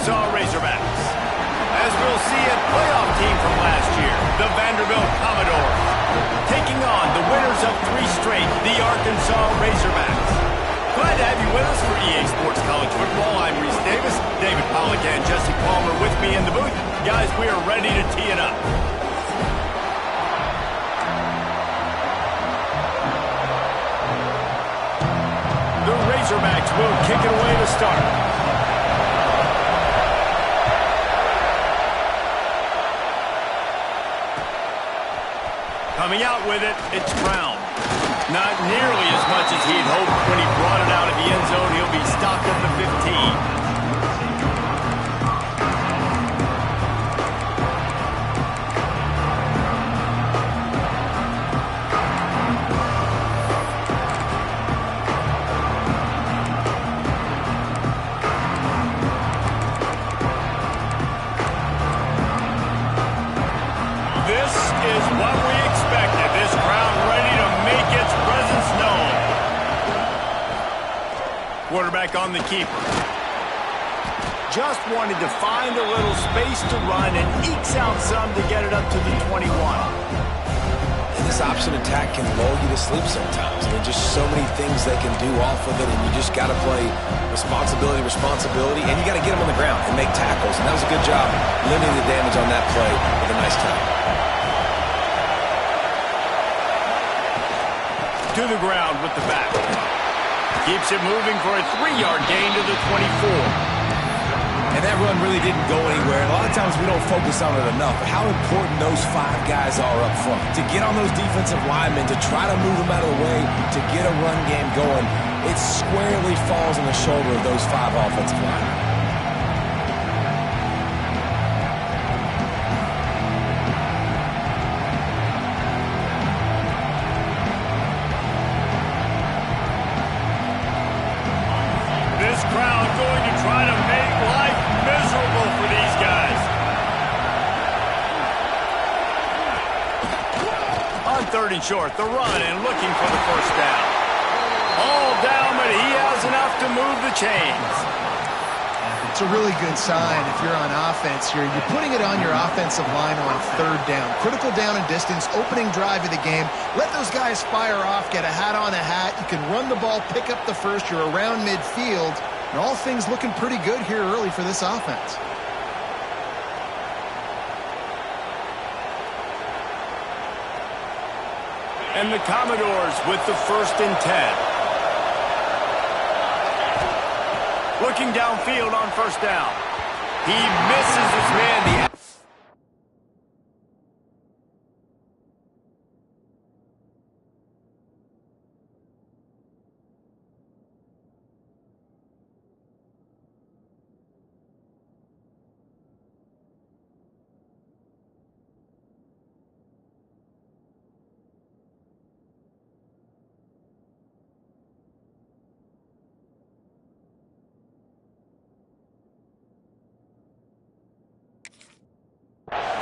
Arkansas Razorbacks. As we'll see, a playoff team from last year, the Vanderbilt Commodores, taking on the winners of 3 straight, the Arkansas Razorbacks. Glad to have you with us for EA Sports College Football. I'm Reese Davis, David Pollack and Jesse Palmer with me in the booth. Guys, we are ready to tee it up. The Razorbacks will kick it away to start. Coming out with it, it's Brown. Not nearly as much as he'd hoped when he brought it out of the end zone. He'll be stopped at the 15. This is what we expected. This crowd ready to make its presence known. Quarterback on the keeper. Just wanted to find a little space to run and ekes out some to get it up to the 21. And this option attack can lull you to sleep sometimes. I mean, just so many things they can do off of it, and you just got to play responsibility, and you got to get them on the ground and make tackles. And that was a good job limiting the damage on that play with a nice tackle. To the ground with the back. Keeps it moving for a 3-yard gain to the 24. And that run really didn't go anywhere. A lot of times we don't focus on it enough, but how important those 5 guys are up front. To get on those defensive linemen, to try to move them out of the way, to get a run game going, it squarely falls on the shoulder of those 5 offensive linemen. Crowd going to try to make life miserable for these guys. On 3rd and short, the run and looking for the first down. All down, but he has enough to move the chains. It's a really good sign if you're on offense here. You're putting it on your offensive line on 3rd down. Critical down and distance, opening drive of the game. Let those guys fire off, get a hat on a hat. You can run the ball, pick up the first. You're around midfield. And all things looking pretty good here early for this offense. And the Commodores with the 1st and 10. Looking downfield on 1st down. He misses his man.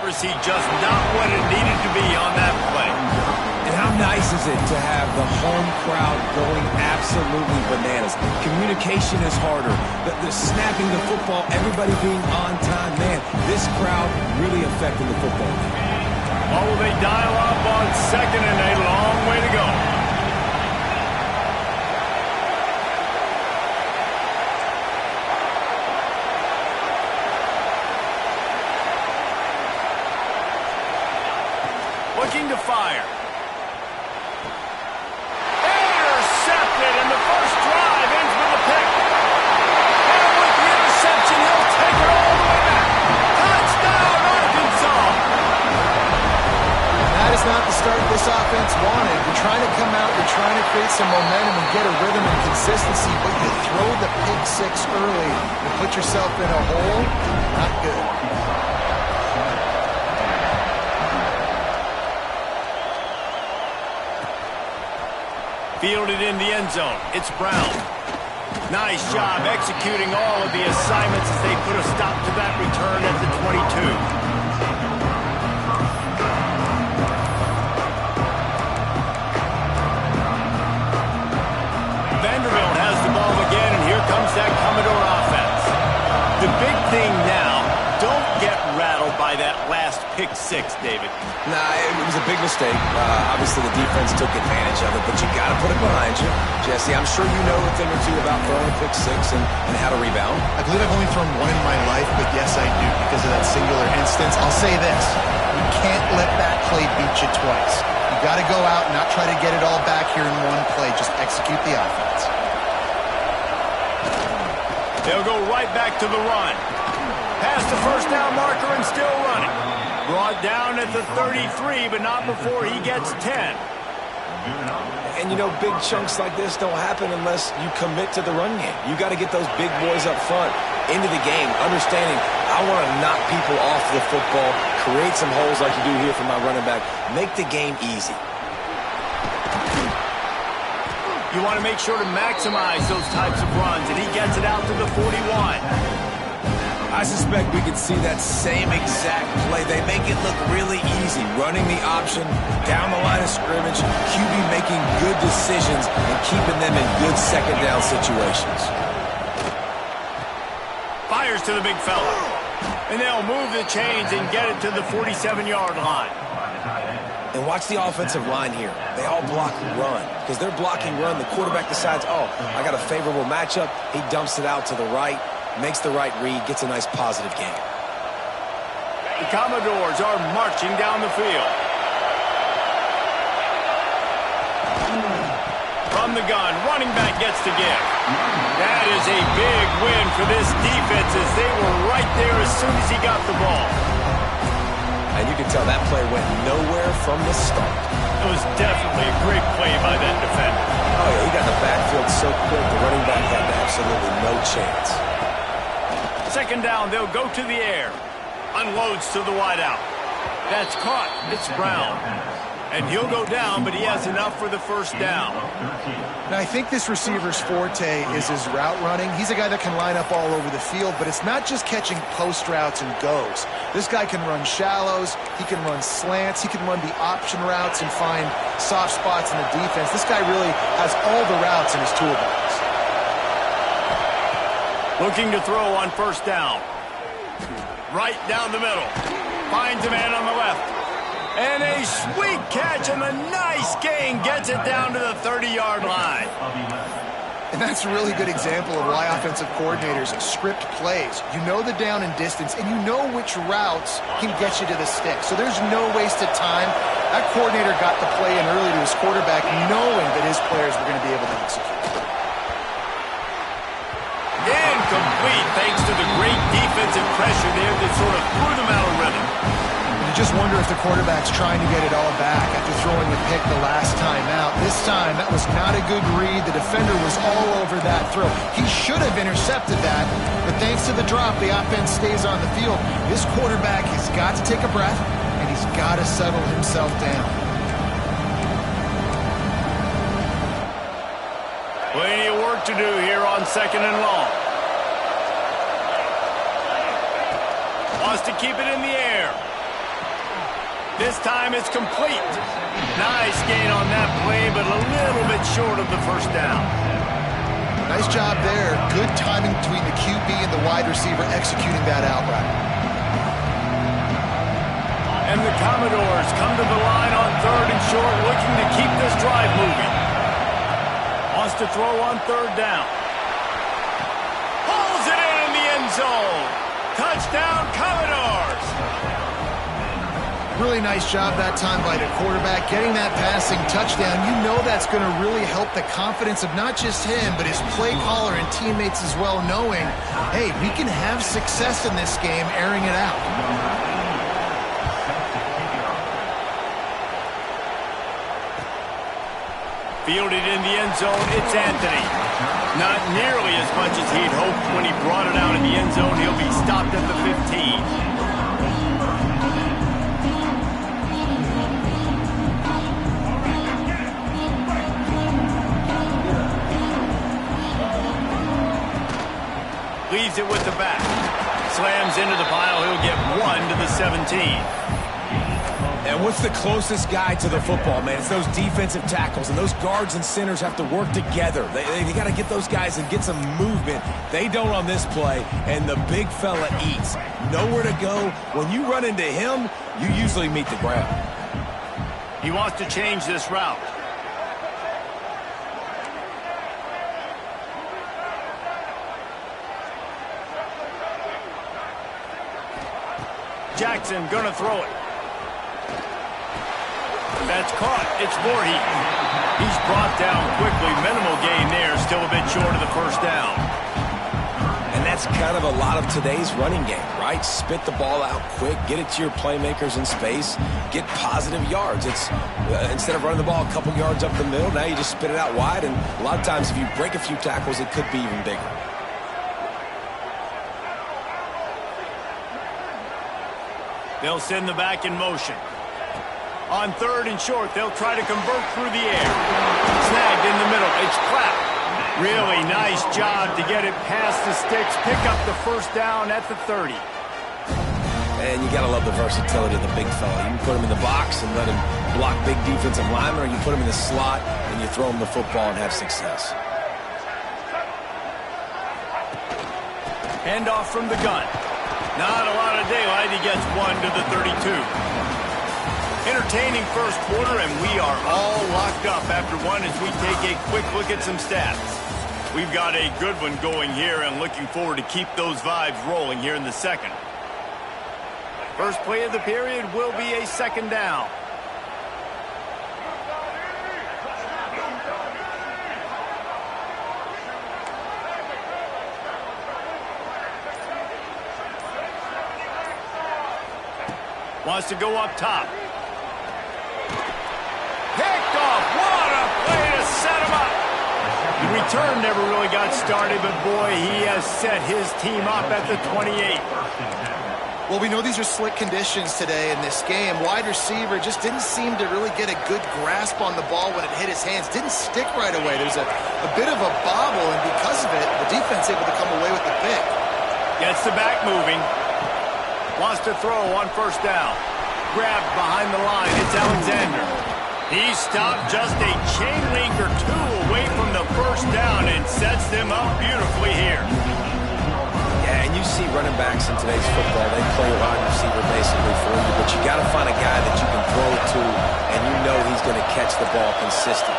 He just not what it needed to be on that play. And how nice is it to have the home crowd going absolutely bananas? Communication is harder. The snapping the football, everybody being on time. Man, this crowd really affecting the football. Oh, will they dial up on 2nd and a long way to go. Looking to fire. Intercepted, and the first drive ends with a pick. And with the interception, he'll take it all the way back. Touchdown, Arkansas! That is not the start this offense wanted. You're trying to come out, you're trying to create some momentum and get a rhythm and consistency, but you throw the pick 6 early and put yourself in a hole. Not good. Fielded in the end zone. It's Brown. Nice job executing all of the assignments as they put a stop to that return at the 22. Vanderbilt has the ball again, and here comes that Commodore offense. The big big thing now, don't get rattled by that last pick six, David. Nah, it was a big mistake. Obviously, the defense took advantage of it, but you got to put it behind you. Jesse, I'm sure you know a thing or two about throwing a pick six and how to rebound. I believe I've only thrown one in my life, but yes, I do because of that singular instance. I'll say this. You can't let that play beat you twice. You got to go out and not try to get it all back here in one play. Just execute the offense. They'll go right back to the run. Past the first down marker and still running. Brought down at the 33, but not before he gets 10. And, you know, big chunks like this don't happen unless you commit to the run game. You got to get those big boys up front into the game, understanding I want to knock people off the football, create some holes like you do here for my running back, make the game easy. You want to make sure to maximize those types of runs, and he gets it out to the 41. I suspect we could see that same exact play. They make it look really easy, running the option down the line of scrimmage, QB making good decisions and keeping them in good second down situations. Fires to the big fella. And they'll move the chains and get it to the 47-yard line. And watch the offensive line here. They all block run. Because they're blocking run, the quarterback decides, oh, I got a favorable matchup. He dumps it out to the right, makes the right read, gets a nice positive gain. The Commodores are marching down the field. From the gun, running back gets to give. That is a big win for this defense as they were right there as soon as he got the ball. And you can tell that play went nowhere from the start. It was definitely a great play by that defender. Oh, yeah, he got the backfield so quick, the running back had absolutely no chance. Second down, they'll go to the air. Unloads to the wideout. That's caught. It's Brown. And he'll go down, but he has enough for the first down. Now, I think this receiver's forte is his route running. He's a guy that can line up all over the field, but it's not just catching post routes and goes. This guy can run shallows, he can run slants, he can run the option routes and find soft spots in the defense. This guy really has all the routes in his toolbox. Looking to throw on first down. Right down the middle. Finds a man on the left. And a sweet catch and a nice gain gets it down to the 30-yard line. And that's a really good example of why offensive coordinators script plays. You know the down and distance, and you know which routes can get you to the stick. So there's no wasted time. That coordinator got the play in early to his quarterback, knowing that his players were going to be able to execute. Incomplete, thanks to the great defensive pressure there that sort of threw them out of rhythm. You just wonder if the quarterback's trying to get it all back after throwing the pick the last time out. This time, that was not a good read. The defender was all over that throw. He should have intercepted that, but thanks to the drop, the offense stays on the field. This quarterback has got to take a breath, and he's got to settle himself down. Plenty of work to do here on second and long. Wants to keep it in the air. This time it's complete. Nice gain on that play, but a little bit short of the first down. Nice job there. Good timing between the QB and the wide receiver executing that out route. And the Commodores come to the line on third and short, looking to keep this drive moving. Wants to throw on third down. Pulls it in the end zone. Touchdown, Commodores. Really nice job that time by the quarterback, getting that passing touchdown. You know that's going to really help the confidence of not just him, but his play caller and teammates as well, knowing, hey, we can have success in this game, airing it out. Fielded in the end zone, it's Anthony. Not nearly as much as he'd hoped when he brought it out in the end zone. He'll be stopped at the 15. Leaves it with the back. Slams into the pile. He'll get one to the 17. And what's the closest guy to the football, man? It's those defensive tackles, and those guards and centers have to work together. They got to get those guys and get some movement. They don't on this play, and the big fella eats. Nowhere to go. When you run into him, you usually meet the ground. He wants to change this route. Jackson gonna throw it. That's caught. It's Voorhees. He's brought down quickly. Minimal gain there. Still a bit short of the first down. And that's kind of a lot of today's running game, right? Spit the ball out quick, get it to your playmakers in space, get positive yards. It's instead of running the ball a couple yards up the middle, now you just spit it out wide, and a lot of times if you break a few tackles, it could be even bigger. They'll send the back in motion. On 3rd and short, they'll try to convert through the air. Snagged in the middle. It's Clapp. Really nice job to get it past the sticks. Pick up the first down at the 30. And you got to love the versatility of the big fella. You can put him in the box and let him block big defensive linemen, or you put him in the slot and you throw him the football and have success. Handoff from the gun. Not a lot of daylight. He gets one to the 32. Entertaining first quarter, and we are all locked up after one as we take a quick look at some stats. We've got a good one going here and looking forward to keep those vibes rolling here in the second. First play of the period will be a second down. Wants to go up top. Picked off. What a play to set him up. The return never really got started, but boy, he has set his team up at the 28. Well, we know these are slick conditions today in this game. Wide receiver just didn't seem to really get a good grasp on the ball when it hit his hands. Didn't stick right away. There's a bit of a bobble, and because of it, the defense able to come away with the pick. Gets the back moving. Wants to throw on first down. Grabbed behind the line. It's Alexander. He stopped just a chain link or two away from the first down and sets them up beautifully here. Yeah, and you see running backs in today's football, they play wide receiver basically for you, but you got to find a guy that you can throw it to, and you know he's going to catch the ball consistently.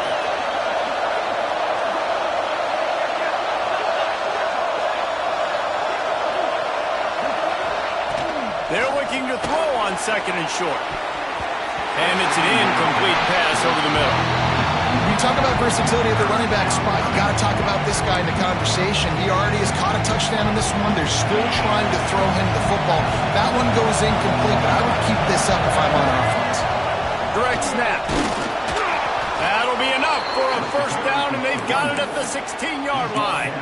They're looking to throw on 2nd and short. And it's an incomplete pass over the middle. When you talk about versatility of the running back spot, you got to talk about this guy in the conversation. He already has caught a touchdown on this one. They're still trying to throw him the football. That one goes incomplete, but I would keep this up if I'm on offense. Direct snap. That'll be enough for a first down, and they've got it at the 16-yard line.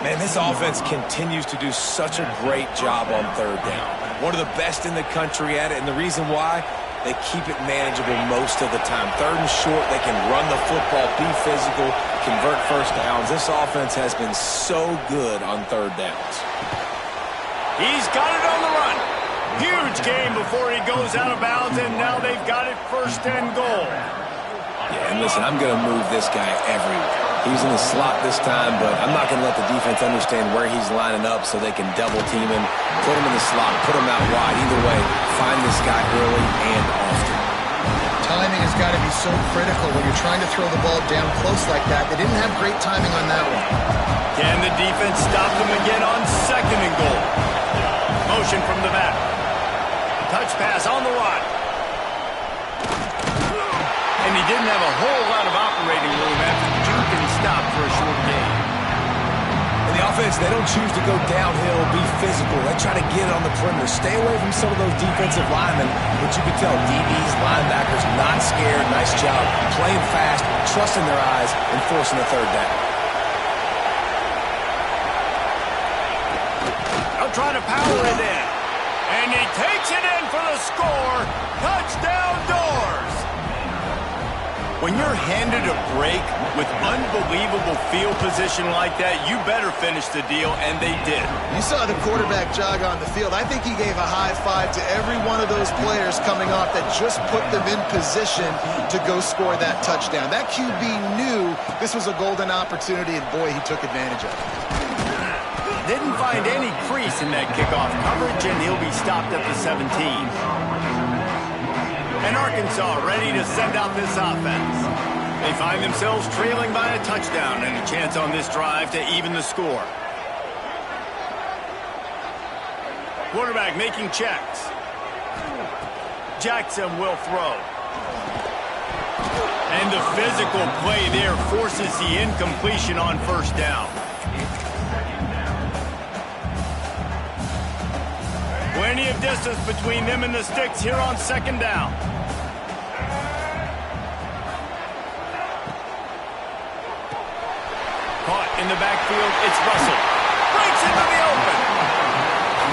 Man, this offense continues to do such a great job on 3rd down. One of the best in the country at it, and the reason why, they keep it manageable most of the time. 3rd and short, they can run the football, be physical, convert first downs. This offense has been so good on 3rd downs. He's got it on the run. Huge game before he goes out of bounds, and now they've got it 1st and goal. Yeah, and listen, I'm going to move this guy everywhere. He's in the slot this time, but I'm not going to let the defense understand where he's lining up so they can double team him, put him in the slot, put him out wide. Either way, find this guy early and often. Timing has got to be so critical when you're trying to throw the ball down close like that. They didn't have great timing on that one. Can the defense stop them again on 2nd and goal? Motion from the back. Touch pass on the run. And he didn't have a whole lot of operating room after the juke, and he stopped for a short gain. And the offense, they don't choose to go downhill, be physical. They try to get it on the perimeter. Stay away from some of those defensive linemen, but you can tell DBs, linebackers, not scared. Nice job playing fast, trusting their eyes, and forcing the 3rd down. They'll try to power it in. And he takes it in for the score. Touchdown, Doors. When you're handed a break with unbelievable field position like that, you better finish the deal, and they did. You saw the quarterback jog on the field. I think he gave a high five to every one of those players coming off that just put them in position to go score that touchdown. That QB knew this was a golden opportunity, and boy, he took advantage of it. Didn't find any crease in that kickoff coverage, and he'll be stopped at the 17. And Arkansas ready to send out this offense. They find themselves trailing by a touchdown and a chance on this drive to even the score. Quarterback making checks. Jackson will throw. And the physical play there forces the incompletion on first down. Plenty of distance between them and the sticks here on second down. Caught in the backfield, it's Russell. Breaks into the open.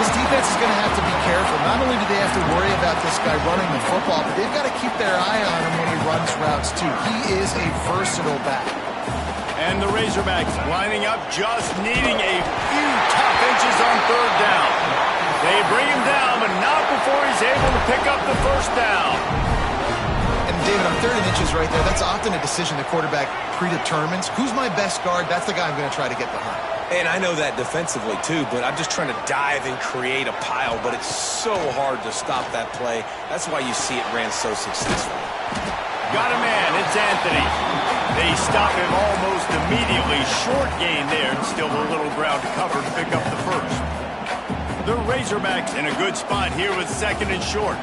This defense is going to have to be careful. Not only do they have to worry about this guy running the football, but they've got to keep their eye on him when he runs routes too. He is a versatile back. And the Razorbacks lining up, just needing a few tough inches on third down. They bring him down, but not before he's able to pick up the first down. And David, on 30 inches right there, that's often a decision the quarterback predetermines. Who's my best guard? That's the guy I'm going to try to get behind. And I know that defensively, too, but I'm just trying to dive and create a pile, but it's so hard to stop that play. That's why you see it ran so successfully. Got a man, it's Anthony. They stop him almost immediately. Short gain there, and still a little ground to cover to pick up the first. The Razorbacks in a good spot here with second and short.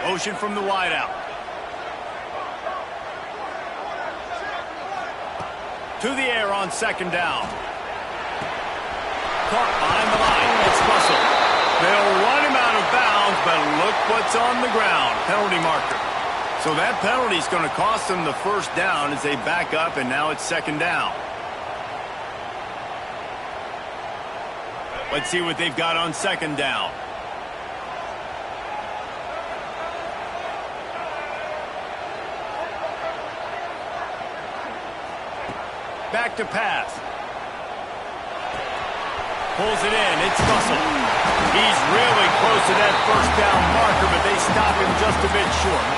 Motion from the wideout. To the air on second down. Caught behind the line. It's Russell. They'll run him out of bounds, but look what's on the ground. Penalty marker. So that penalty is going to cost them the first down as they back up, and now it's second down. Let's see what they've got on second down. Back to pass. Pulls it in. It's Russell. He's really close to that first down marker, but they stop him just a bit short.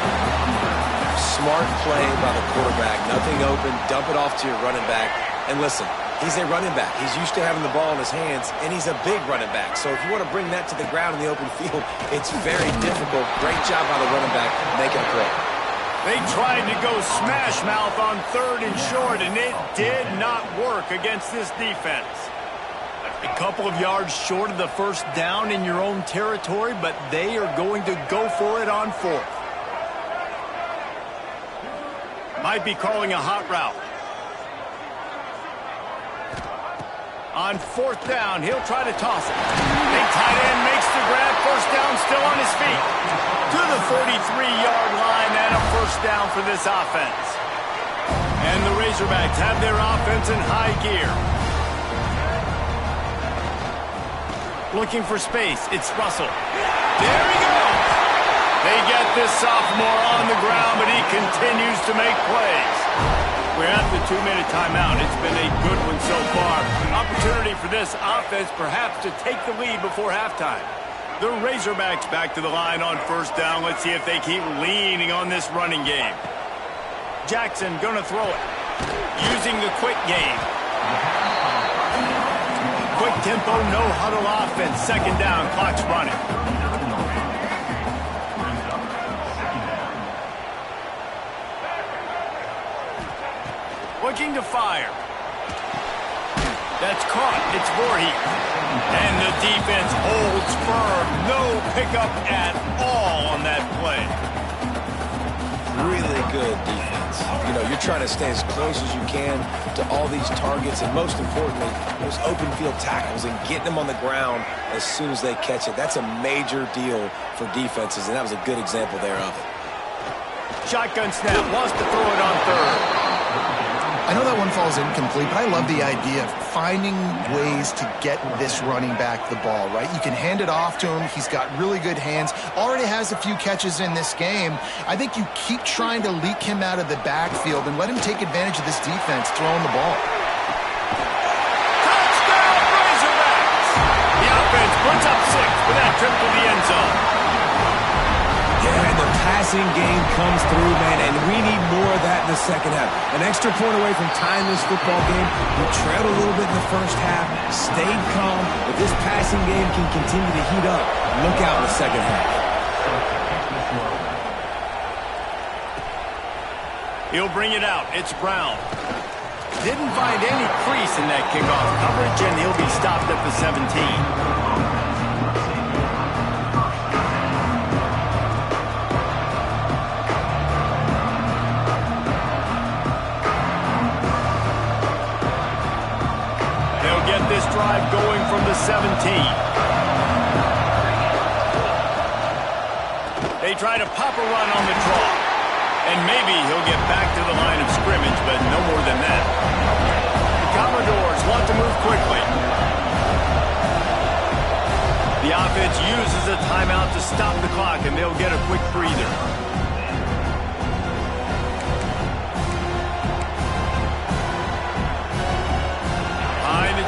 Smart play by the quarterback. Nothing open. Dump it off to your running back. And listen, he's a running back. He's used to having the ball in his hands, and he's a big running back. So if you want to bring that to the ground in the open field, it's very difficult. Great job by the running back making a play. They tried to go smash mouth on third and short, and it did not work against this defense. A couple of yards short of the first down in your own territory, but they are going to go for it on fourth. Might be calling a hot route. On fourth down, he'll try to toss it. Big tight end makes the grab. First down, still on his feet. To the 43-yard line, and a first down for this offense. And the Razorbacks have their offense in high gear. Looking for space. It's Russell. There he goes. They get this sophomore on the ground, but he continues to make plays. We're at the 2-minute timeout. It's been a good one so far. Opportunity for this offense perhaps to take the lead before halftime. The Razorbacks back to the line on first down. Let's see if they keep leaning on this running game. Jackson gonna throw it. Using the quick game. Quick tempo, no huddle offense. Second down, clock's running. Looking to fire. That's caught. It's Voorhees. And the defense holds firm. No pickup at all on that play. Really good defense. You know, you're trying to stay as close as you can to all these targets, and most importantly, those open field tackles and getting them on the ground as soon as they catch it. That's a major deal for defenses, and that was a good example there of it. Shotgun snap. Wants to throw it on third. I know that one falls incomplete, but I love the idea of finding ways to get this running back the ball, right? You can hand it off to him. He's got really good hands. Already has a few catches in this game. I think you keep trying to leak him out of the backfield and let him take advantage of this defense throwing the ball. Touchdown, Razorbacks! The offense puts up 6 with that trip to the end zone. Yeah, and the passing game comes through, man, and we need more of that in the second half. An extra point away from tying this football game. We trailed a little bit in the first half, stayed calm. If this passing game can continue to heat up, look out in the second half. He'll bring it out. It's Brown. Didn't find any crease in that kickoff coverage, and he'll be stopped at the 17. This drive going from the 17. They try to pop a run on the draw. And maybe he'll get back to the line of scrimmage, but no more than that. The Commodores want to move quickly. The offense uses a timeout to stop the clock, and they'll get a quick breather.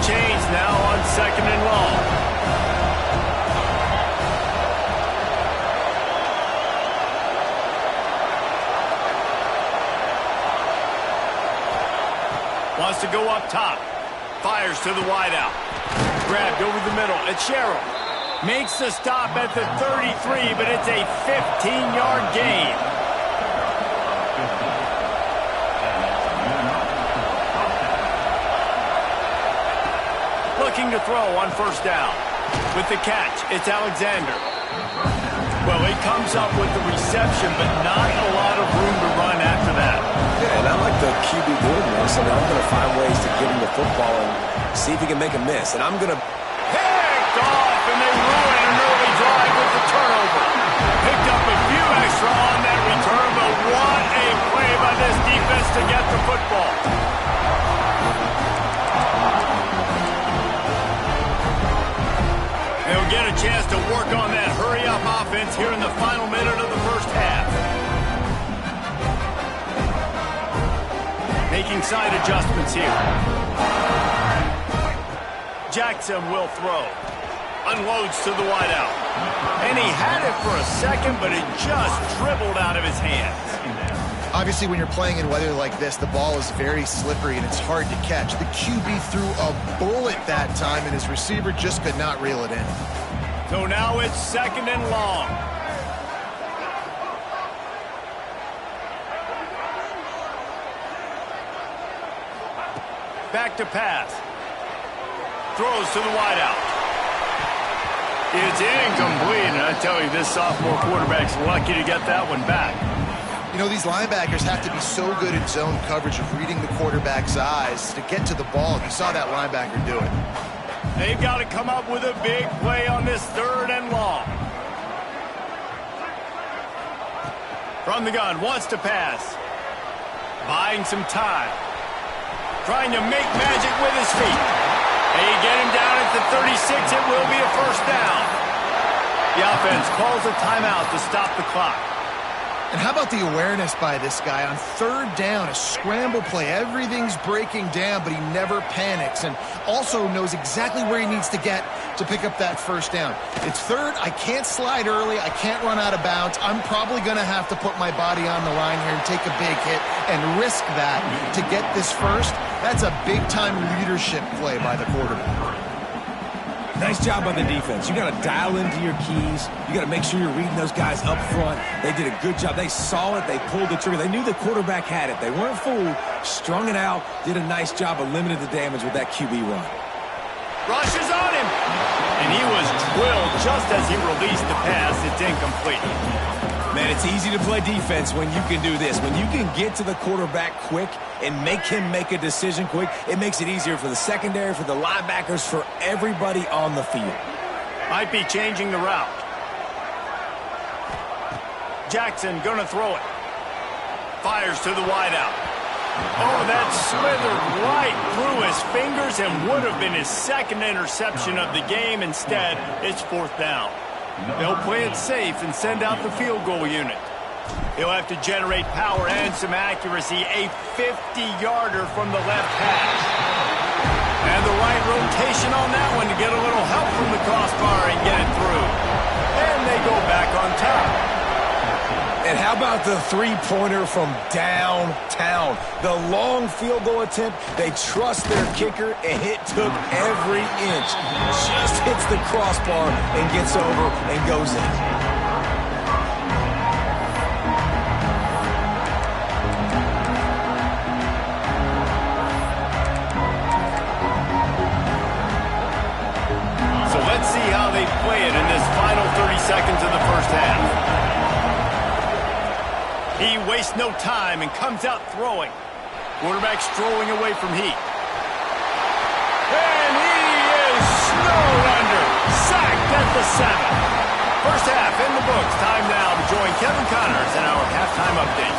Change now on 2nd and long. Wants to go up top. Fires to the wideout. Grabbed over the middle. It's Sherrill. Makes the stop at the 33, but it's a 15-yard gain. Looking to throw on 1st down. With the catch, it's Alexander. Well, he comes up with the reception, but not a lot of room to run after that. Yeah, and I like the QB doing this. I mean, I'm going to find ways to get him the football and see if he can make a miss. And I'm going to... Picked off, and they ruin an early drive with the turnover. Picked up a few extra on that return, but what a play by this defense to get the football. They'll get a chance to work on that hurry-up offense here in the final minute of the first half. Making side adjustments here. Jackson will throw. Unloads to the wideout. And he had it for a second, but it just dribbled out of his hands. Obviously, when you're playing in weather like this, the ball is very slippery and it's hard to catch. The QB threw a bullet that time, and his receiver just could not reel it in. So now it's 2nd and long. Back to pass. Throws to the wideout. It's incomplete, and I tell you, this sophomore quarterback's lucky to get that one back. You know, these linebackers have to be so good at zone coverage of reading the quarterback's eyes to get to the ball. You saw that linebacker do it. They've got to come up with a big play on this 3rd and long. From the gun, wants to pass. Buying some time. Trying to make magic with his feet. They get him down at the 36. It will be a 1st down. The offense calls a timeout to stop the clock. And how about the awareness by this guy on 3rd down, a scramble play. Everything's breaking down, but he never panics and also knows exactly where he needs to get to pick up that 1st down. It's 3rd. I can't slide early. I can't run out of bounds. I'm probably going to have to put my body on the line here and take a big hit and risk that to get this 1st. That's a big-time leadership play by the quarterback. Nice job by the defense. You got to dial into your keys. You got to make sure you're reading those guys up front. They did a good job. They saw it. They pulled the trigger. They knew the quarterback had it. They weren't fooled. Strung it out. Did a nice job of limiting the damage with that QB run. Rushes on him. And he was drilled just as he released the pass. It's incomplete. Man, it's easy to play defense when you can do this. When you can get to the quarterback quick and make him make a decision quick, it makes it easier for the secondary, for the linebackers, for everybody on the field. Might be changing the route. Jackson gonna throw it. Fires to the wideout. Oh, that slithered right through his fingers and would have been his second interception of the game. Instead, it's fourth down. They'll play it safe and send out the field goal unit. He'll have to generate power and some accuracy. A 50-yarder from the left hash. And the right rotation on that one to get a little help from the crossbar and get it through. And they go back on top. And how about the three-pointer from downtown? The long field goal attempt, they trust their kicker, and it took every inch. Just hits the crossbar and gets over and goes in. So let's see how they play it in this final 30 seconds of the first half. He wastes no time and comes out throwing. Quarterback strolling away from Heat. And he is snowed under. Sacked at the 7. First half in the books. Time now to join Kevin Connors in our halftime update.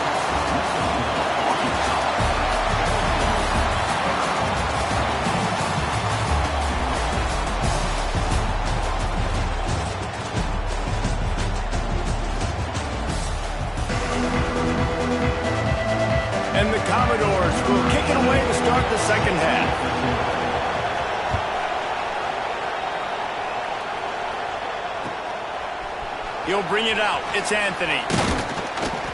And the Commodores will kick it away to start the second half. He'll bring it out. It's Anthony.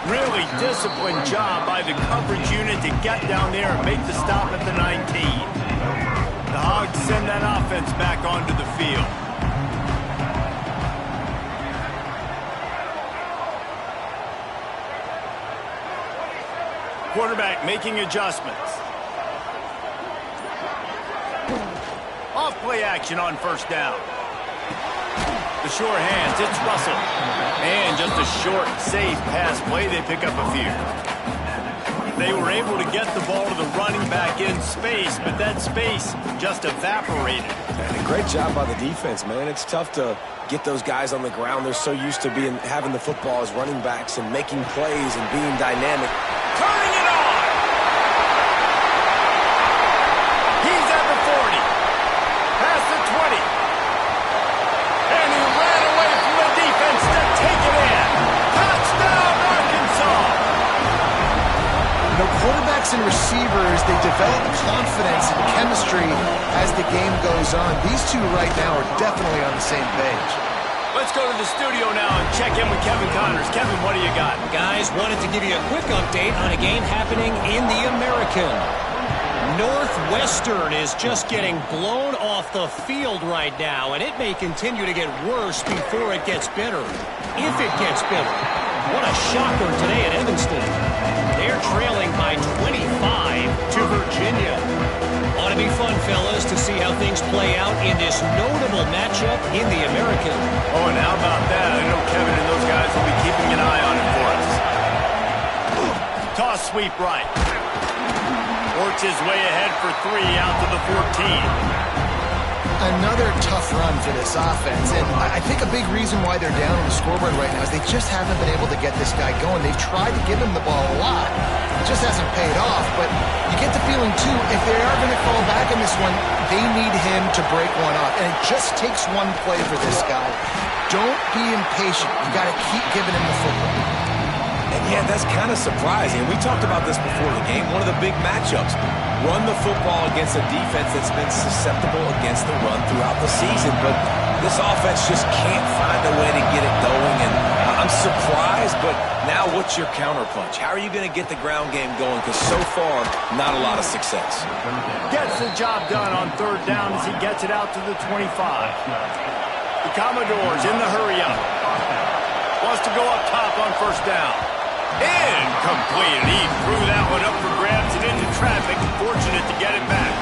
Really disciplined job by the coverage unit to get down there and make the stop at the 19. The Hogs send that offense back onto the field. Quarterback making adjustments. Off play action on first down. The sure hands, it's Russell. And just a short, safe pass play, they pick up a few. They were able to get the ball to the running back in space, but that space just evaporated. And a great job by the defense, man. It's tough to get those guys on the ground. They're so used to having the football as running backs and making plays and being dynamic. Turning it on! He's at the 40. Past the 20. And he ran away from the defense to take it in. Touchdown, Arkansas! You know, quarterbacks and receivers, they develop confidence and chemistry as the game goes on. These two right now are definitely on the same page. Let's go to the studio now and check in with Kevin Connors. Kevin, what do you got? Guys, wanted to give you a quick update on a game happening in the American. Northwestern is just getting blown off the field right now, and it may continue to get worse before it gets better. If it gets better. What a shocker today at Evanston. They're trailing by 25 to Virginia. Ought to be fun, fellas, to see how things play out in this notable matchup in the American. Oh, and how about that? I know Kevin and those guys will be keeping an eye on it for us. Toss sweep right. Works his way ahead for 3 out to the 14. Another tough run for this offense, and I think a big reason why they're down on the scoreboard right now is they just haven't been able to get this guy going. They've tried to give him the ball a lot. It just hasn't paid off, but you get the feeling, too, if they are going to fall back in this one, they need him to break one off, and it just takes one play for this guy. Don't be impatient. You got to keep giving him the football. And yeah, that's kind of surprising. We talked about this before the game. One of the big matchups. Run the football against a defense that's been susceptible against the run throughout the season. But this offense just can't find a way to get it going. And I'm surprised, but now what's your counterpunch? How are you going to get the ground game going? Because so far, not a lot of success. Gets the job done on third down as he gets it out to the 25. The Commodores in the hurry up. Wants to go up top on first down. Incomplete. He threw that one up for grabs and into traffic. Fortunate to get it back.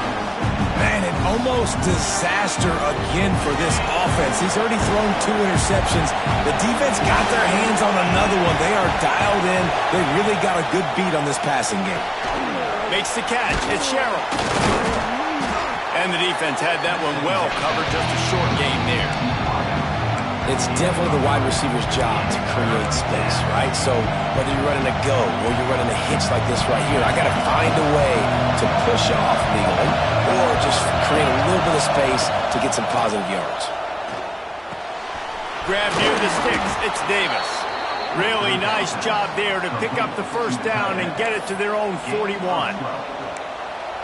Man, an almost disaster again for this offense. He's already thrown 2 interceptions. The defense got their hands on another one. They are dialed in. They really got a good beat on this passing game. Makes the catch. It's Sherrill. And the defense had that one well covered. Just a short game there. It's definitely the wide receiver's job to create space, right? So whether you're running a go or you're running a hitch like this right here, I got to find a way to push off legally or just create a little bit of space to get some positive yards. Grab near the sticks. It's Davis. Really nice job there to pick up the first down and get it to their own 41.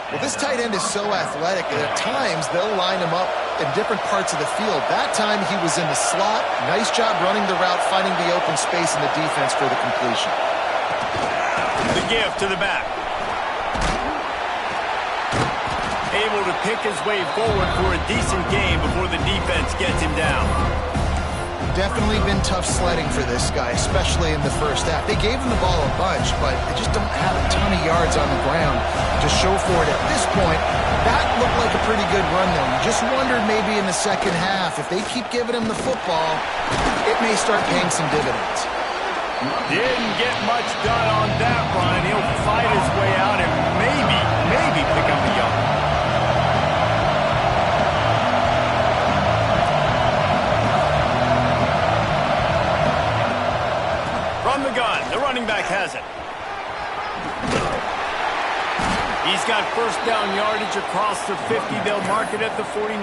Well, this tight end is so athletic that at times they'll line him up in different parts of the field. That time he was in the slot. Nice job running the route, finding the open space in the defense for the completion. The give to the back. Able to pick his way forward for a decent gain before the defense gets him down. Definitely been tough sledding for this guy, especially in the first half. They gave him the ball a bunch, but they just don't have a ton of yards on the ground to show for it at this point. That looked like a pretty good run, though. You just wondered maybe in the second half, if they keep giving him the football, it may start paying some dividends. Didn't get much done on that run. He'll fight his way out and maybe pick up a yard. From the gun, the running back has it. He's got first down yardage across the 50. They'll mark it at the 49.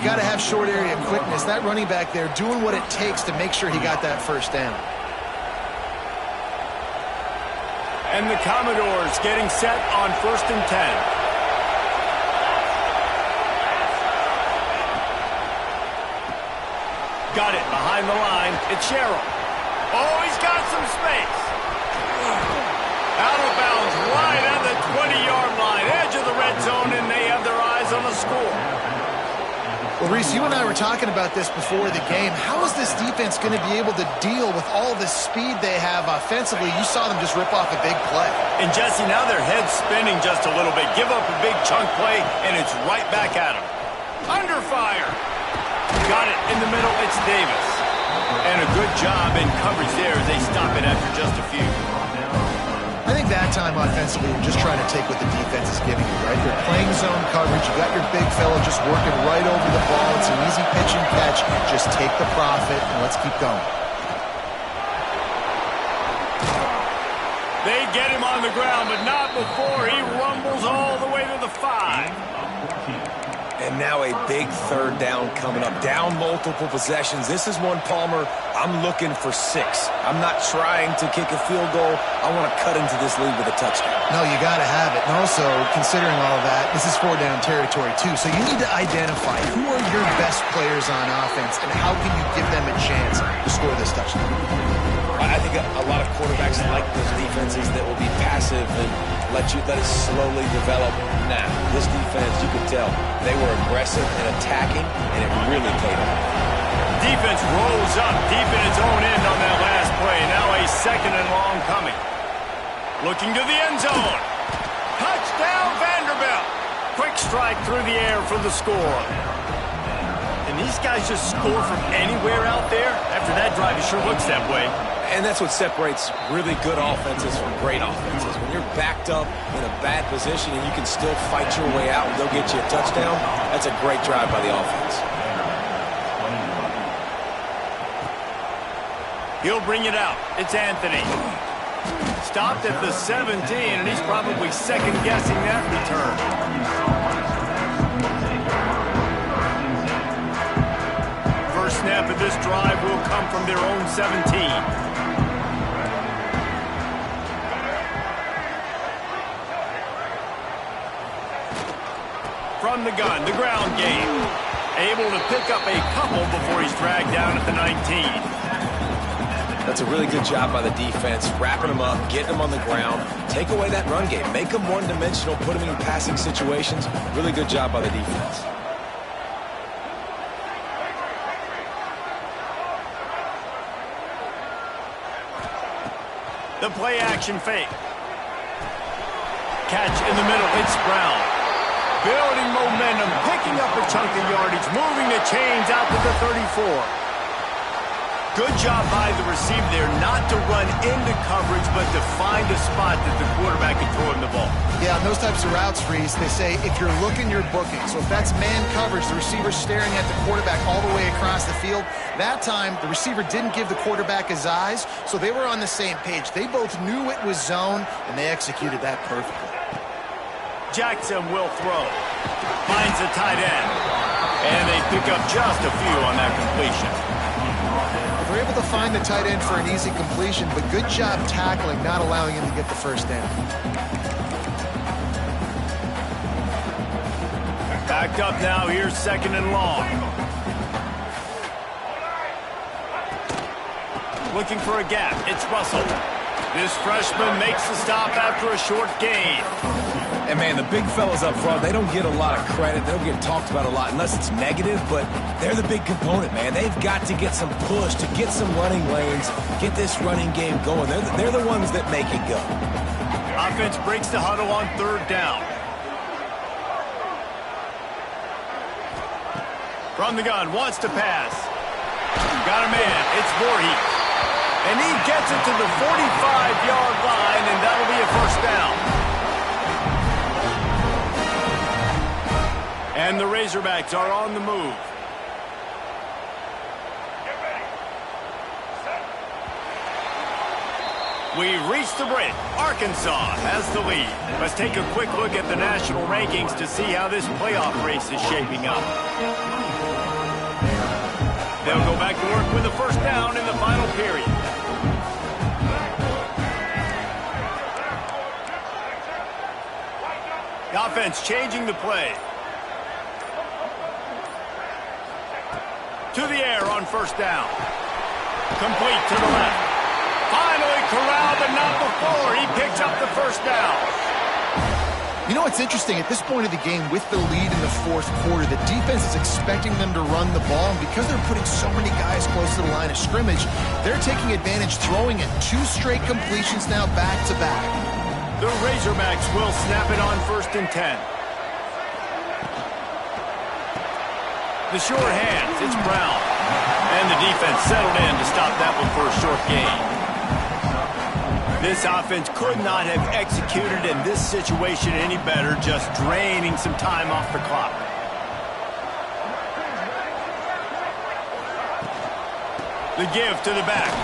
You got to have short area quickness. That running back there doing what it takes to make sure he got that first down. And the Commodores getting set on 1st and 10. Got it behind the line. It's Sherrill. Oh, he's got some space. Out of bounds, right at the 20-yard line, edge of the red zone, and they have their eyes on the score. Well, Reese, you and I were talking about this before the game. How is this defense going to be able to deal with all the speed they have offensively? You saw them just rip off a big play. And, Jesse, now their head's spinning just a little bit. Give up a big chunk play, and it's right back at them. Under fire. Got it in the middle. It's Davis. And a good job in coverage there as they stop it after just a few. I think that time offensively, you're just trying to take what the defense is giving you, right? You're playing zone coverage. You got your big fella just working right over the ball. It's an easy pitch and catch. Just take the profit and let's keep going. They get him on the ground, but not before he rumbles all the way to the 5. And now a big third down coming up. Down multiple possessions. This is one, Palmer, I'm looking for 6. I'm not trying to kick a field goal. I want to cut into this lead with a touchdown. No, you got to have it. And also, considering all that, this is 4-down territory, too. So you need to identify who are your best players on offense and how can you give them a chance to score this touchdown. I think a lot of quarterbacks like those defenses that will be passive and let it slowly develop. Now, this defense, you could tell, they were aggressive and attacking, and it really paid off. Defense rolls up deep in its own end on that last play. Now a 2nd and long coming. Looking to the end zone. Touchdown, Vanderbilt. Quick strike through the air for the score. And these guys just score from anywhere out there? After that drive, it sure looks that way. And that's what separates really good offenses from great offenses. When you're backed up in a bad position and you can still fight your way out and go get you a touchdown, that's a great drive by the offense. He'll bring it out. It's Anthony. Stopped at the 17, and he's probably second-guessing that return. First snap of this drive will come from their own 17. From the gun, the ground game. Able to pick up a couple before he's dragged down at the 19. That's a really good job by the defense, wrapping them up, getting them on the ground, take away that run game, make them one-dimensional, put them in passing situations. Really good job by the defense. The play-action fake. Catch in the middle, it's Brown. Building momentum, picking up a chunk of yardage, moving the chains out to the 34. Good job by the receiver there not to run into coverage, but to find a spot that the quarterback can throw him the ball. Yeah, on those types of routes, Reese, they say if you're looking, you're booking. So if that's man coverage, the receiver's staring at the quarterback all the way across the field. That time, the receiver didn't give the quarterback his eyes, so they were on the same page. They both knew it was zone, and they executed that perfectly. Jackson will throw. Finds a tight end. And they pick up just a few on that completion. They're able to find the tight end for an easy completion, but good job tackling, not allowing him to get the first down. Backed up now, here's 2nd and long. Looking for a gap, it's Russell. This freshman makes the stop after a short gain. And, man, the big fellas up front, they don't get a lot of credit. They don't get talked about a lot unless it's negative, but they're the big component, man. They've got to get some push, to get some running lanes, get this running game going. They're the ones that make it go. Offense breaks the huddle on 3rd down. From the gun, wants to pass. Got a man, it's Voorhees. And he gets it to the 45-yard line, and that'll be a first down. And the Razorbacks are on the move. We've reached the break. Arkansas has the lead. Let's take a quick look at the national rankings to see how this playoff race is shaping up. They'll go back to work with the first down in the final period. The offense changing the play. To the air on first down. Complete to the left. Finally corralled, but not before. He picks up the first down. You know what's interesting? At this point of the game, with the lead in the 4th quarter, the defense is expecting them to run the ball, and because they're putting so many guys close to the line of scrimmage, they're taking advantage, throwing it. 2 straight completions now back-to-back. The Razorbacks will snap it on 1st and 10. The short hands, it's Brown. And the defense settled in to stop that one for a short gain. This offense could not have executed in this situation any better, just draining some time off the clock. The give to the back.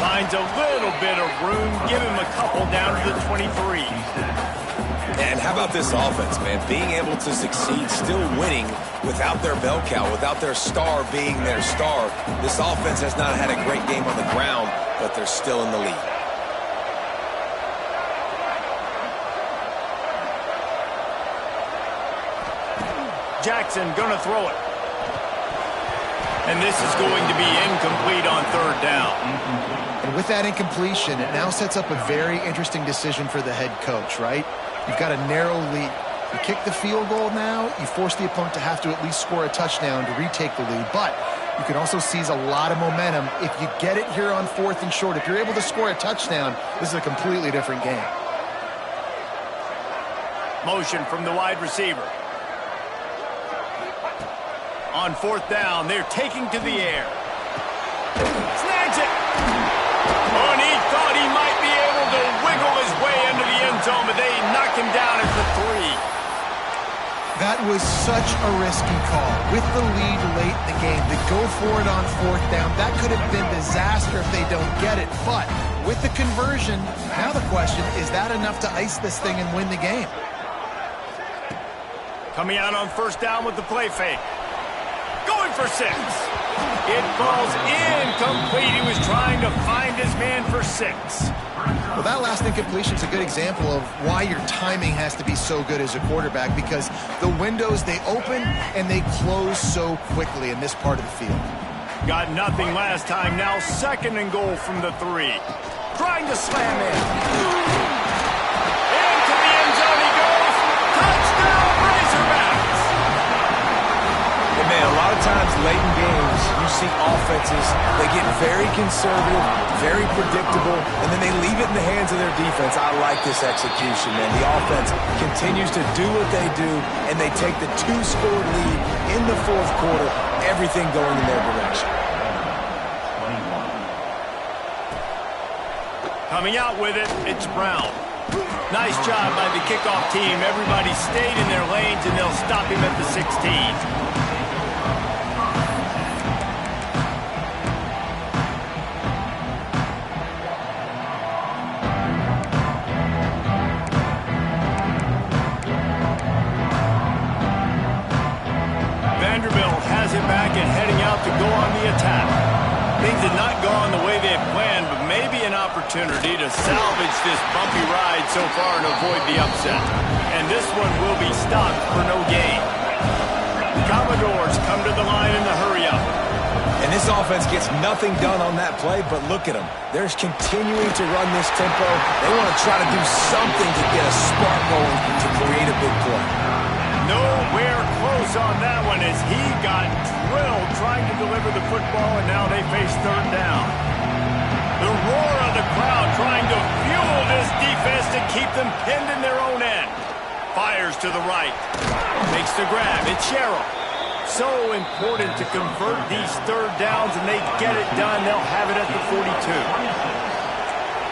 Finds a little bit of room, give him a couple down to the 23. And how about this offense, man? Being able to succeed, still winning without their bell cow, without their star being their star. This offense has not had a great game on the ground, but they're still in the lead. Jackson gonna throw it. And this is going to be incomplete on 3rd down. And with that incompletion, it now sets up a very interesting decision for the head coach, right? You've got a narrow lead. You kick the field goal now, you force the opponent to have to at least score a touchdown to retake the lead. But you can also seize a lot of momentum if you get it here on 4th and short. If you're able to score a touchdown, this is a completely different game. Motion from the wide receiver. On 4th down, they're taking to the air. Snags it! Oh, and he thought he might be able to wiggle his way into the end zone, but they knock him down at the 3. That was such a risky call. With the lead late in the game, to go for it on 4th down, that could have been disaster if they don't get it. But with the conversion, now the question, is that enough to ice this thing and win the game? Coming out on 1st down with the play fake. Going for 6. It falls incomplete. He was trying to find his man for 6. Well, that last incompletion is a good example of why your timing has to be so good as a quarterback, because the windows, they open and they close so quickly in this part of the field. Got nothing last time. Now 2nd and goal from the 3. Trying to slam in. Into the end zone he goes. Touchdown, Razorbacks! And man, a lot of times late in games, you see offenses, they get very conservative, very predictable, and then they leave it in the hands of their defense. I like this execution, man. The offense continues to do what they do, and they take the 2-score lead in the 4th quarter, everything going in their direction. Coming out with it, it's Brown. Nice job by the kickoff team. Everybody stayed in their lanes, and they'll stop him at the 16. Vanderbilt has it back and heading out to go on the attack. Things had not gone the way they had planned, but maybe an opportunity to salvage this bumpy ride so far and avoid the upset. And this one will be stopped for no gain. The Commodores come to the line in the hurry-up. And this offense gets nothing done on that play, but look at them. They're continuing to run this tempo. They want to try to do something to get a spark going to create a big play. Nowhere close on that one as he got drilled trying to deliver the football, and now they face third down. The roar of the crowd trying to fuel this defense to keep them pinned in their own end. Fires to the right. Makes the grab. It's Sherrill. So important to convert these third downs, and they get it done. They'll have it at the 42.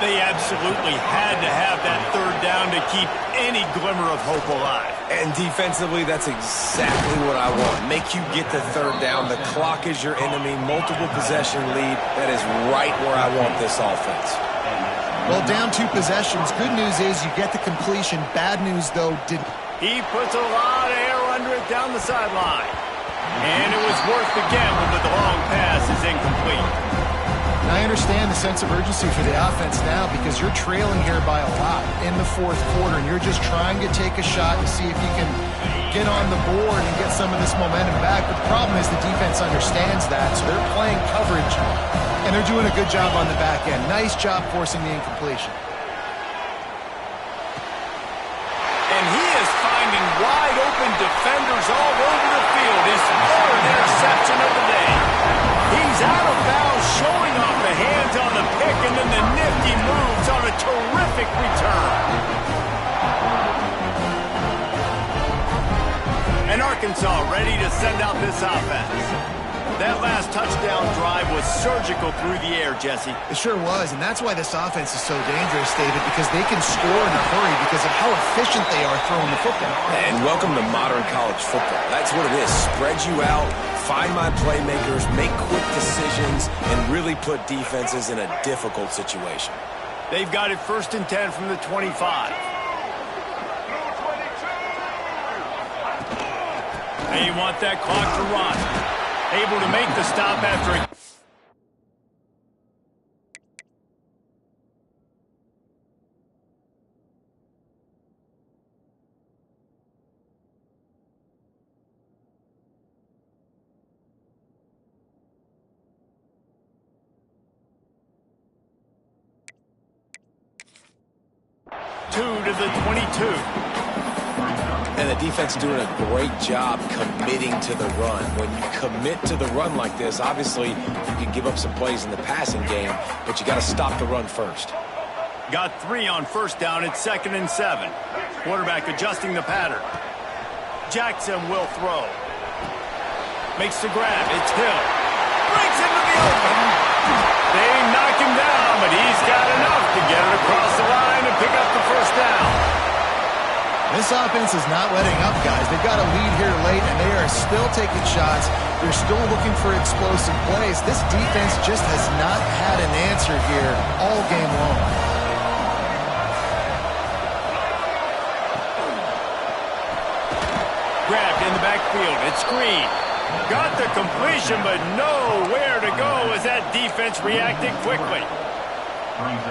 They absolutely had to have that third down to keep any glimmer of hope alive. And defensively, that's exactly what I want. Make you get the third down. The clock is your enemy. Multiple possession lead. That is right where I want this offense. Well, down 2 possessions. Good news is you get the completion. Bad news, though, He puts a lot of air under it down the sideline. And it was worth the gamble, but the long pass is incomplete. And I understand the sense of urgency for the offense now because you're trailing here by a lot in the fourth quarter, and you're just trying to take a shot to see if you can get on the board and get some of this momentum back. But the problem is the defense understands that, so they're playing coverage, and they're doing a good job on the back end. Nice job forcing the incompletion. And he is finding wide-open defenders all over the field. His third interception of the day. He's out of bounds, showing off the hands on the pick, and then the nifty moves on a terrific return. And Arkansas ready to send out this offense. That last touchdown drive was surgical through the air, Jesse. It sure was, and that's why this offense is so dangerous, David, because they can score in a hurry because of how efficient they are throwing the football. And welcome to modern college football. That's what it is. Spread you out, find my playmakers, make quick decisions, and really put defenses in a difficult situation. They've got it 1st and 10 from the 25. They want that clock to run. Able to make the stop after it. To the 22. And the defense doing a great job committing to the run. When you commit to the run like this, obviously you can give up some plays in the passing game, but you got to stop the run first. Got 3 on 1st down. It's 2nd and 7. Quarterback adjusting the pattern. Jackson will throw. Makes the grab. It's Hill. Breaks into the open. They knock him down, but he's got enough to get it across the line and pick up the 1st down. This offense is not letting up, guys. They've got a lead here late, and they are still taking shots. They're still looking for explosive plays. This defense just has not had an answer here all game long. Grabbed in the backfield. It's Green. Got the completion, but nowhere to go as that defense reacted quickly.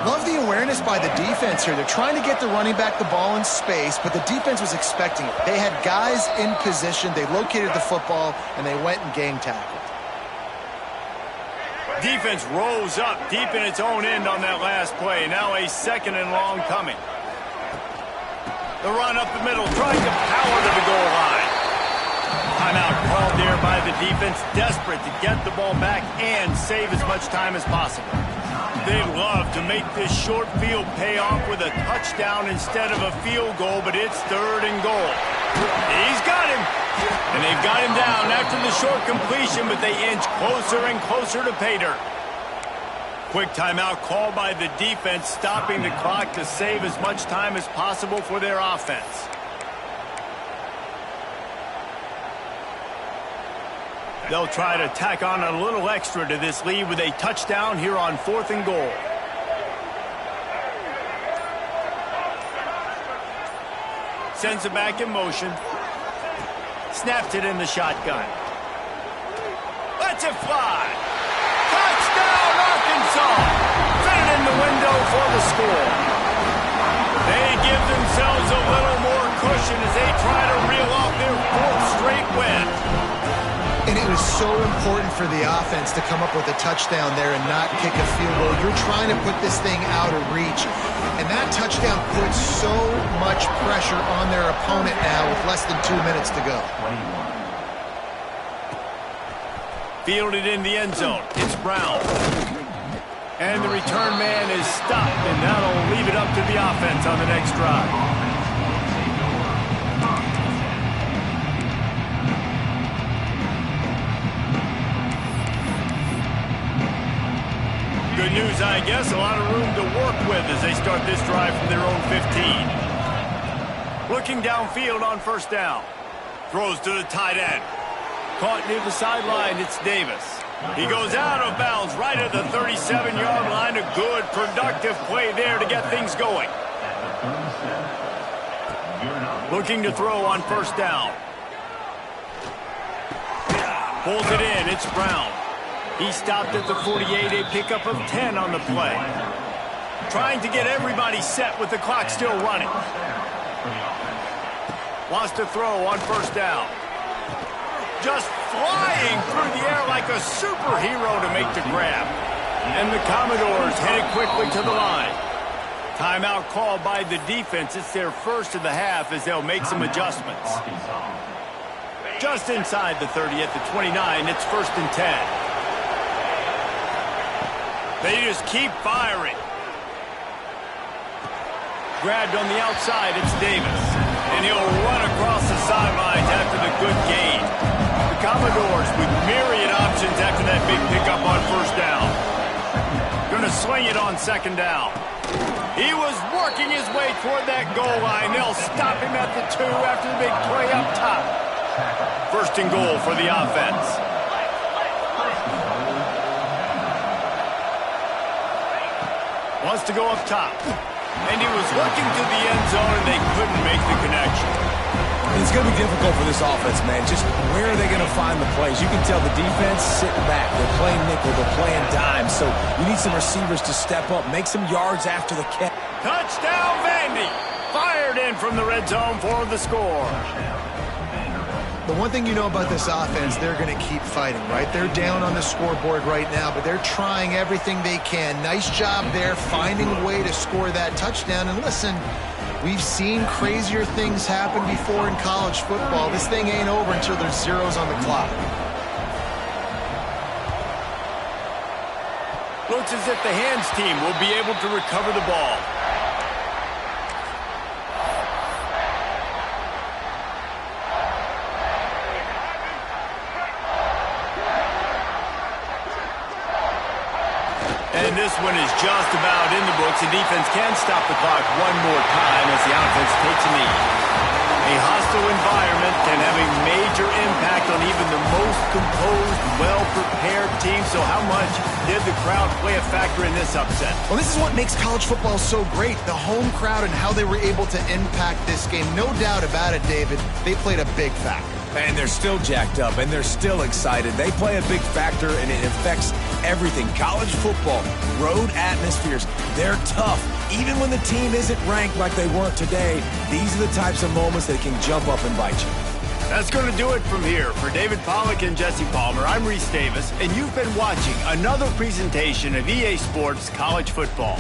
Love the awareness by the defense here. They're trying to get the running back the ball in space, but the defense was expecting it. They had guys in position. They located the football, and they went and gang tackled. Defense rose up deep in its own end on that last play. Now a 2nd and long coming. The run up the middle, trying to power to the goal line. Timeout called there by the defense, desperate to get the ball back and save as much time as possible. They'd love to make this short field pay off with a touchdown instead of a field goal, but it's 3rd and goal. He's got him. And they've got him down after the short completion, but they inch closer and closer to pay dirt. Quick timeout called by the defense, stopping the clock to save as much time as possible for their offense. They'll try to tack on a little extra to this lead with a touchdown here on 4th and goal. Sends it back in motion. Snaps it in the shotgun. Lets it fly. Touchdown, Arkansas! Fit it in the window for the score. They give themselves a little more cushion as they try to reel off their 4th straight win. And it was so important for the offense to come up with a touchdown there and not kick a field goal. You're trying to put this thing out of reach. And that touchdown puts so much pressure on their opponent now with less than 2 minutes to go. Fielded in the end zone. It's Brown. And the return man is stopped, and that'll leave it up to the offense on the next drive. Good news, I guess. A lot of room to work with as they start this drive from their own 15. Looking downfield on 1st down. Throws to the tight end. Caught near the sideline, it's Davis. He goes out of bounds right at the 37-yard line. A good, productive play there to get things going. Looking to throw on 1st down. Pulls it in, it's Brown. He stopped at the 48, a pickup of 10 on the play. Trying to get everybody set with the clock still running. Wants to throw on 1st down. Just flying through the air like a superhero to make the grab. And the Commodores headed quickly to the line. Timeout called by the defense. It's their first of the half as they'll make some adjustments. Just inside the 30 at the 29, it's 1st and 10. They just keep firing. Grabbed on the outside, it's Davis. And he'll run across the sidelines after the good gain. The Commodores with myriad options after that big pickup on 1st down. Gonna sling it on 2nd down. He was working his way toward that goal line. They'll stop him at the 2 after the big play up top. 1st and goal for the offense. Wants to go up top. And he was looking to the end zone, and they couldn't make the connection. It's going to be difficult for this offense, man. Just where are they going to find the plays? You can tell the defense sitting back. They're playing nickel. They're playing dime. So you need some receivers to step up, make some yards after the catch. Touchdown, Vandy! Fired in from the red zone for the score. The one thing you know about this offense, they're going to keep fighting, right? They're down on the scoreboard right now, but they're trying everything they can. Nice job there, finding a way to score that touchdown. And listen, we've seen crazier things happen before in college football. This thing ain't over until there's zeros on the clock. Looks as if the hands team will be able to recover the ball. And this one is just about in the books. The defense can stop the clock one more time as the offense takes a knee. A hostile environment can have a major impact on even the most composed, well-prepared team. So how much did the crowd play a factor in this upset? Well, this is what makes college football so great. The home crowd and how they were able to impact this game. No doubt about it, David. They played a big factor. And they're still jacked up, and they're still excited. They play a big factor, and it affects everything. College football, road atmospheres, they're tough. Even when the team isn't ranked like they weren't today, these are the types of moments that can jump up and bite you. That's going to do it from here. For David Pollack and Jesse Palmer, I'm Reese Davis, and you've been watching another presentation of EA Sports College Football.